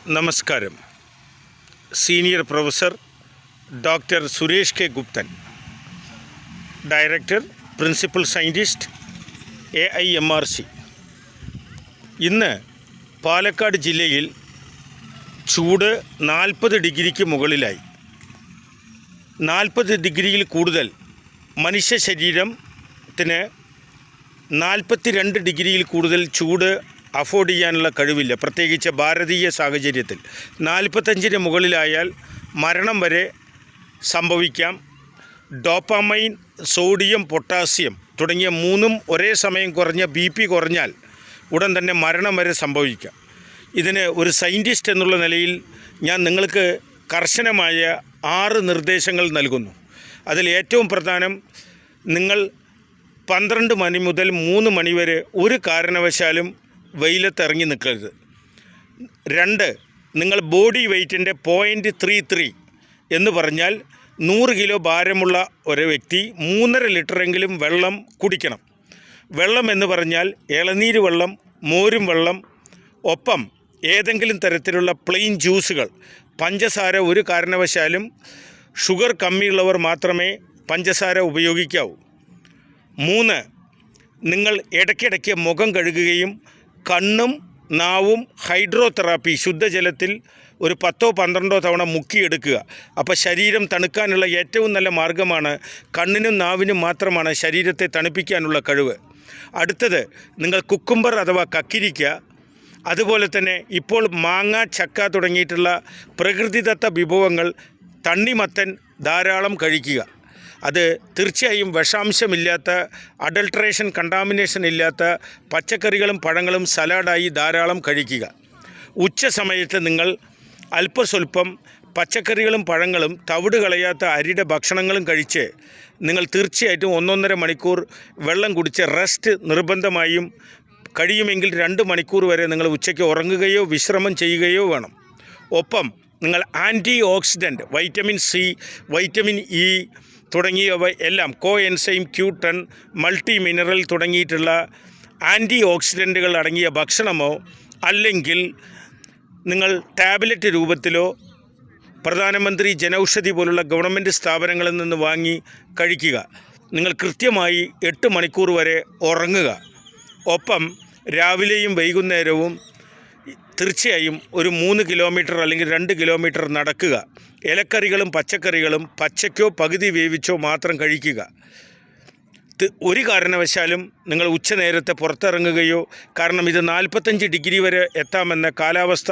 നമസ്കാരം. Senior professor doctor Suresh K Guptan, director principal scientist AIMRC. ഇന്ന് പാലക്കാട് ജില്ലയിൽ ചൂട് 40 ഡിഗ്രിക്ക് മുകളിലായി. 40 ഡിഗ്രിയിൽ കൂടുതൽ മനുഷ്യ ശരീരത്തിന് 42 ഡിഗ്രിയിൽ കൂടുതൽ ചൂട് അഫോർഡ് ചെയ്യാനുള്ള കഴിവില്ല. പ്രത്യേകിച്ച് ഭാരതീയ സാഹചര്യത്തിൽ 45-ന് മുകളിലായാൽ മരണം വരെ സംഭവിക്കാം. ഡോപ്പാമൈൻ, സോഡിയം, പൊട്ടാസ്യം തുടങ്ങിയ മൂന്നും ഒരേ സമയം കുറഞ്ഞ BP കുറഞ്ഞാൽ ഉടൻ തന്നെ മരണം വരെ സംഭവിക്കാം. ഇതിന് ഒരു സയൻറ്റിസ്റ്റ് എന്നുള്ള നിലയിൽ ഞാൻ നിങ്ങൾക്ക് കർശനമായ 6 നിർദ്ദേശങ്ങൾ നൽകുന്നു. അതിൽ ഏറ്റവും പ്രധാനം, നിങ്ങൾ 12 മണി മുതൽ 3 മണി വരെ ഒരു കാരണവശാലും വെയിലത്തിറങ്ങി നിൽക്കരുത്. 2, നിങ്ങൾ ബോഡി വെയ്റ്റിൻ്റെ 0.33 എന്ന് പറഞ്ഞാൽ 100 കിലോ ഭാരമുള്ള ഒരു വ്യക്തി 3.5 ലിറ്ററെങ്കിലും വെള്ളം കുടിക്കണം. വെള്ളം എന്ന് പറഞ്ഞാൽ ഇളനീര് വെള്ളം, മോരും വെള്ളം, ഒപ്പം ഏതെങ്കിലും തരത്തിലുള്ള പ്ലെയിൻ ജ്യൂസുകൾ. പഞ്ചസാര ഒരു കാരണവശാലും, ഷുഗർ കമ്മിയുള്ളവർ മാത്രമേ പഞ്ചസാര ഉപയോഗിക്കാവൂ. 3, നിങ്ങൾ ഇടയ്ക്കിടയ്ക്ക് മുഖം കഴുകുകയും കണ്ണും നാവും ഹൈഡ്രോതെറാപ്പി ശുദ്ധജലത്തിൽ ഒരു 10-12 തവണ മുക്കിയെടുക്കുക. അപ്പോൾ ശരീരം തണുക്കാനുള്ള ഏറ്റവും നല്ല മാർഗ്ഗമാണ്. കണ്ണിനും നാവിനും മാത്രമാണ് ശരീരത്തെ തണുപ്പിക്കാനുള്ള കഴിവ്. അടുത്തത്, നിങ്ങൾ കുക്കുംബർ അഥവാ കക്കിരിക്ക, അതുപോലെ തന്നെ ഇപ്പോൾ മാങ്ങ, ചക്ക തുടങ്ങിയിട്ടുള്ള പ്രകൃതിദത്ത വിഭവങ്ങൾ, തണ്ണിമത്തൻ ധാരാളം കഴിക്കുക. അത് തീർച്ചയായും വിഷാംശമില്ലാത്ത, അഡൾട്രേഷൻ, കണ്ടാമിനേഷൻ ഇല്ലാത്ത പച്ചക്കറികളും പഴങ്ങളും സലാഡായി ധാരാളം കഴിക്കുക. ഉച്ച സമയത്ത് നിങ്ങൾ അല്പസ്വല്പം പച്ചക്കറികളും പഴങ്ങളും തവിട് കളയാത്ത അരിയുടെ ഭക്ഷണങ്ങളും കഴിച്ച് നിങ്ങൾ തീർച്ചയായിട്ടും 1-1.5 മണിക്കൂർ വെള്ളം കുടിച്ച് റെസ്റ്റ് നിർബന്ധമായും, കഴിയുമെങ്കിൽ 2 മണിക്കൂർ വരെ നിങ്ങൾ ഉച്ചയ്ക്ക് ഉറങ്ങുകയോ വിശ്രമം ചെയ്യുകയോ വേണം. ഒപ്പം നിങ്ങൾ antioxidant, vitamin C, vitamin E തുടങ്ങിയവ എല്ലാം, കോഎൻസൈം Q10, മൾട്ടി മിനറൽ തുടങ്ങിയിട്ടുള്ള ആൻറ്റി ഓക്സിഡൻറ്റുകൾ അടങ്ങിയ ഭക്ഷണമോ അല്ലെങ്കിൽ നിങ്ങൾ ടാബ്ലറ്റ് രൂപത്തിലോ പ്രധാനമന്ത്രി ജനൌഷധി പോലുള്ള ഗവൺമെൻറ് സ്ഥാപനങ്ങളിൽ നിന്ന് വാങ്ങി കഴിക്കുക. നിങ്ങൾ കൃത്യമായി 8 മണിക്കൂർ വരെ ഉറങ്ങുക. ഒപ്പം രാവിലെയും വൈകുന്നേരവും തീർച്ചയായും ഒരു 3 കിലോമീറ്റർ അല്ലെങ്കിൽ 2 കിലോമീറ്റർ നടക്കുക. ഇലക്കറികളും പച്ചക്കറികളും പച്ചയ്ക്കോ പകുതി വേവിച്ചോ മാത്രം കഴിക്കുക. ഒരു കാരണവശാലും നിങ്ങൾ ഉച്ചനേരത്തെ പുറത്തിറങ്ങുകയോ, കാരണം ഇത് 45 ഡിഗ്രി വരെ എത്താമെന്ന കാലാവസ്ഥ